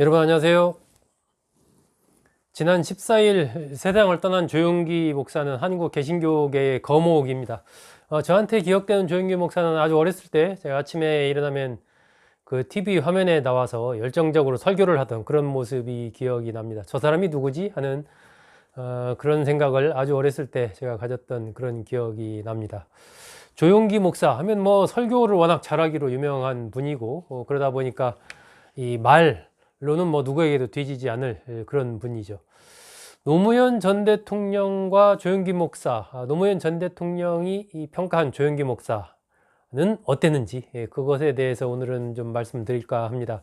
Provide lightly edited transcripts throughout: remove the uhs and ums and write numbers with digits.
여러분 안녕하세요. 지난 14일 세상을 떠난 조용기 목사는 한국 개신교계의 거목입니다. 저한테 기억되는 조용기 목사는 아주 어렸을 때 제가 아침에 일어나면 그 TV 화면에 나와서 열정적으로 설교를 하던 그런 모습이 기억이 납니다. 저 사람이 누구지? 하는 그런 생각을 아주 어렸을 때 제가 가졌던 그런 기억이 납니다. 조용기 목사 하면 뭐 설교를 워낙 잘하기로 유명한 분이고 그러다 보니까 이 말로는 뭐 누구에게도 뒤지지 않을 그런 분이죠. 노무현 전 대통령과 조용기 목사, 노무현 전 대통령이 평가한 조용기 목사는 어땠는지 그것에 대해서 오늘은 좀 말씀드릴까 합니다.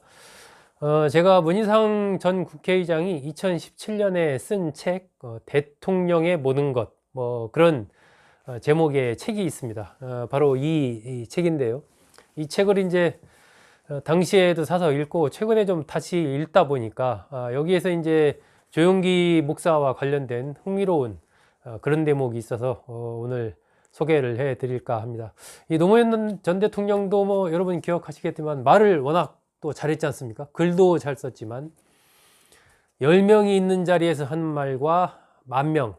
제가 문희상 전 국회의장이 2017년에 쓴 책 대통령의 모든 것 뭐 그런 제목의 책이 있습니다. 바로 이 책인데요. 이 책을 이제 당시에도 사서 읽고 최근에 좀 다시 읽다 보니까 여기에서 이제 조용기 목사와 관련된 흥미로운 그런 대목이 있어서 오늘 소개를 해 드릴까 합니다. 이 노무현 전 대통령도 뭐 여러분 기억하시겠지만 말을 워낙 또 잘했지 않습니까? 글도 잘 썼지만 10명이 있는 자리에서 한 말과 10,000명,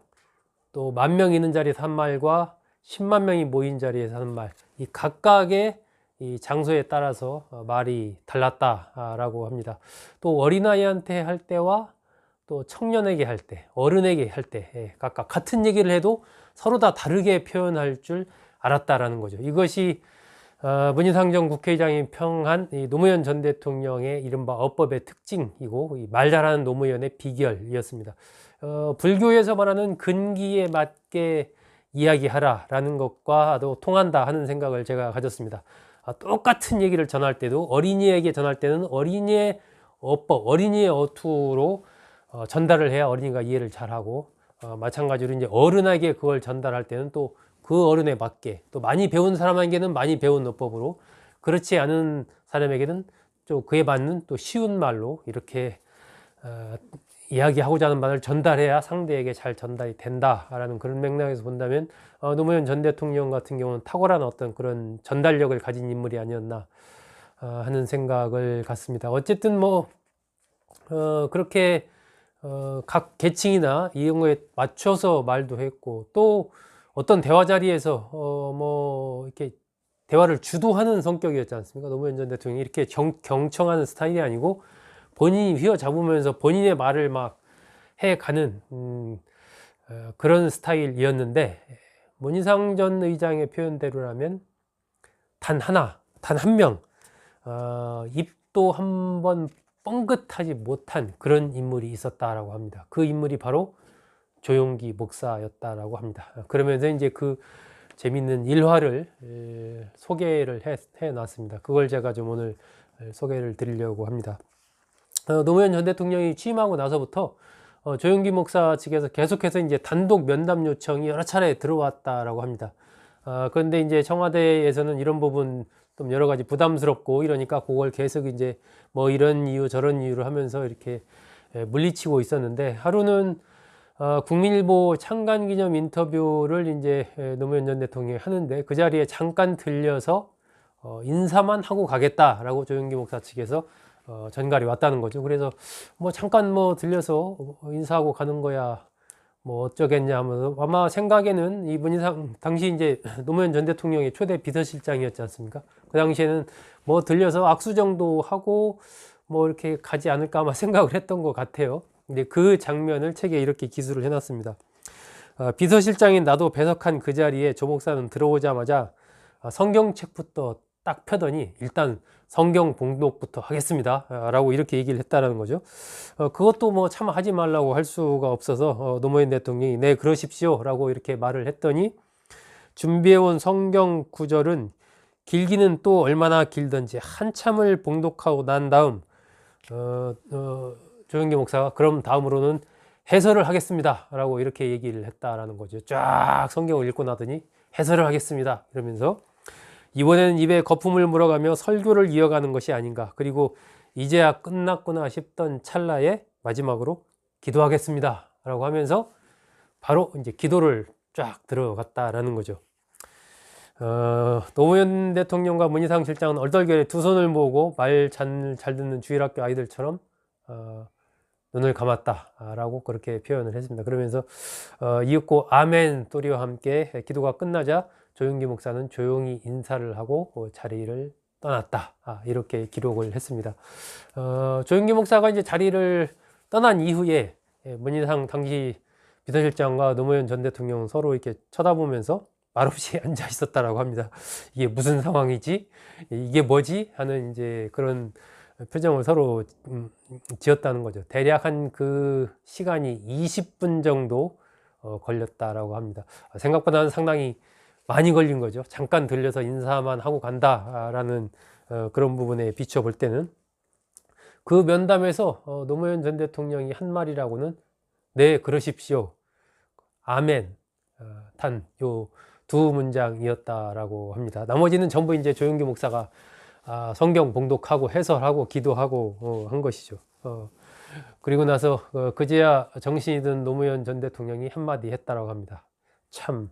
또 10,000명 있는 자리에서 한 말과 10만 명이 모인 자리에서 하는 말, 이 각각의 이 장소에 따라서 말이 달랐다라고 합니다. 또 어린아이한테 할 때와 또 청년에게 할 때, 어른에게 할 때 각각 같은 얘기를 해도 서로 다 다르게 표현할 줄 알았다라는 거죠. 이것이 문희상 전 국회의장이 평한 이 노무현 전 대통령의 이른바 어법의 특징이고 말 잘하는 노무현의 비결이었습니다. 불교에서 말하는 근기에 맞게 이야기하라라는 것과도 통한다 하는 생각을 제가 가졌습니다. 똑같은 얘기를 전할 때도 어린이에게 전할 때는 어린이의 어법, 어린이의 어투로 전달을 해야 어린이가 이해를 잘하고 마찬가지로 이제 어른에게 그걸 전달할 때는 또 그 어른에 맞게 또 많이 배운 사람에게는 많이 배운 어법으로 그렇지 않은 사람에게는 또 그에 맞는 또 쉬운 말로 이렇게 이야기하고자 하는 말을 전달해야 상대에게 잘 전달이 된다라는 그런 맥락에서 본다면 노무현 전 대통령 같은 경우는 탁월한 어떤 그런 전달력을 가진 인물이 아니었나 하는 생각을 갖습니다. 어쨌든 뭐 그렇게 각 계층이나 이런 거에 맞춰서 말도 했고 또 어떤 대화 자리에서 뭐 이렇게 대화를 주도하는 성격이었지 않습니까? 노무현 전 대통령이 이렇게 경청하는 스타일이 아니고 본인이 휘어잡으면서 본인의 말을 막 해가는 그런 스타일이었는데 문희상 전 의장의 표현대로라면 단 한 명 입도 한번 뻥긋하지 못한 그런 인물이 있었다라고 합니다. 그 인물이 바로 조용기 목사였다라고 합니다. 그러면서 이제 그 재밌는 일화를 소개를 해 놨습니다. 그걸 제가 좀 오늘 소개를 드리려고 합니다. 노무현 전 대통령이 취임하고 나서부터 조용기 목사 측에서 계속해서 이제 단독 면담 요청이 여러 차례 들어왔다라고 합니다. 그런데 이제 청와대에서는 이런 부분 좀 여러 가지 부담스럽고 이러니까 그걸 계속 이제 뭐 이런 이유 저런 이유를 하면서 이렇게 물리치고 있었는데 하루는 국민일보 창간 기념 인터뷰를 이제 노무현 전 대통령이 하는데 그 자리에 잠깐 들려서 인사만 하고 가겠다라고 조용기 목사 측에서 전갈이 왔다는 거죠. 그래서 뭐 잠깐 뭐 들려서 인사하고 가는 거야 뭐 어쩌겠냐 하면서 아마 생각에는 이분이 당시 이제 노무현 전 대통령의 초대 비서실장이었지 않습니까? 그 당시에는 뭐 들려서 악수 정도 하고 뭐 이렇게 가지 않을까 아마 생각을 했던 것 같아요. 근데 그 장면을 책에 이렇게 기술을 해놨습니다. 비서실장인 나도 배석한 그 자리에 조 목사는 들어오자마자 성경책부터 딱 펴더니 일단 성경 봉독부터 하겠습니다 라고 이렇게 얘기를 했다라는 거죠. 그것도 뭐 참 하지 말라고 할 수가 없어서 노무현 대통령이 네 그러십시오 라고 이렇게 말을 했더니 준비해온 성경 구절은 길기는 또 얼마나 길든지 한참을 봉독하고 난 다음 조용기 목사가 그럼 다음으로는 해설을 하겠습니다 라고 이렇게 얘기를 했다라는 거죠. 쫙 성경을 읽고 나더니 해설을 하겠습니다 이러면서 이번에는 입에 거품을 물어가며 설교를 이어가는 것이 아닌가. 그리고 이제야 끝났구나 싶던 찰나에 마지막으로 기도하겠습니다 라고 하면서 바로 이제 기도를 쫙 들어갔다라는 거죠. 노무현 대통령과 문희상 실장은 얼떨결에 두 손을 모으고 말 잘 듣는 주일학교 아이들처럼 눈을 감았다라고 그렇게 표현을 했습니다. 그러면서 이윽고 아멘 소리와 함께 기도가 끝나자 조용기 목사는 조용히 인사를 하고 자리를 떠났다. 이렇게 기록을 했습니다. 조용기 목사가 이제 자리를 떠난 이후에 문희상 당시 비서실장과 노무현 전 대통령 서로 이렇게 쳐다보면서 말없이 앉아 있었다라고 합니다. 이게 무슨 상황이지? 이게 뭐지? 하는 이제 그런 표정을 서로 지었다는 거죠. 대략 한 그 시간이 20분 정도 걸렸다라고 합니다. 생각보다는 상당히 많이 걸린 거죠. 잠깐 들려서 인사만 하고 간다라는 그런 부분에 비춰 볼 때는 그 면담에서 노무현 전 대통령이 한 말이라고는 네, 그러십시오. 아멘. 단 요 두 문장이었다라고 합니다. 나머지는 전부 이제 조용기 목사가 성경 봉독하고 해설하고 기도하고 한 것이죠. 그리고 나서 그제야 정신이 든 노무현 전 대통령이 한마디 했다라고 합니다. 참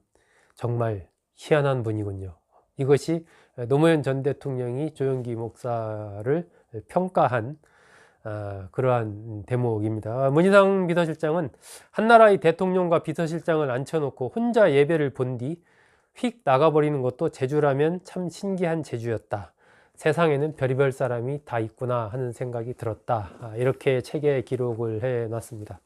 정말 희한한 분이군요. 이것이 노무현 전 대통령이 조용기 목사를 평가한 그러한 대목입니다. 문희상 비서실장은 한나라의 대통령과 비서실장을 앉혀놓고 혼자 예배를 본 뒤 휙 나가버리는 것도 제주라면 참 신기한 제주였다. 세상에는 별의별 사람이 다 있구나 하는 생각이 들었다. 이렇게 책에 기록을 해놨습니다.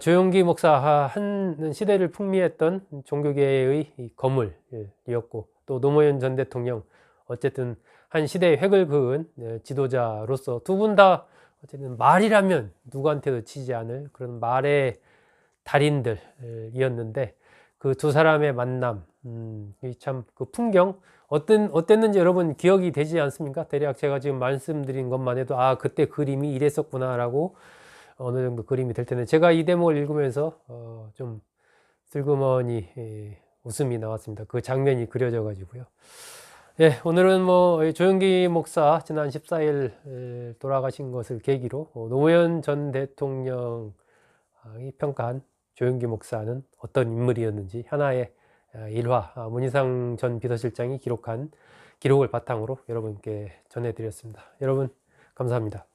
조용기 목사 한 시대를 풍미했던 종교계의 거물이었고 또 노무현 전 대통령 어쨌든 한 시대의 획을 그은 지도자로서 두 분 다 어쨌든 말이라면 누구한테도 치지 않을 그런 말의 달인들이었는데 그 두 사람의 만남, 참 그 풍경 어땠는지 여러분 기억이 되지 않습니까? 대략 제가 지금 말씀드린 것만 해도 그때 그림이 이랬었구나라고 어느 정도 그림이 될 텐데 제가 이 대목을 읽으면서 좀 슬그머니 웃음이 나왔습니다. 그 장면이 그려져 가지고요. 예, 오늘은 뭐 조용기 목사 지난 14일 돌아가신 것을 계기로 노무현 전 대통령이 평가한 조용기 목사는 어떤 인물이었는지 하나의 일화 문희상 전 비서실장이 기록한 기록을 바탕으로 여러분께 전해드렸습니다. 여러분 감사합니다.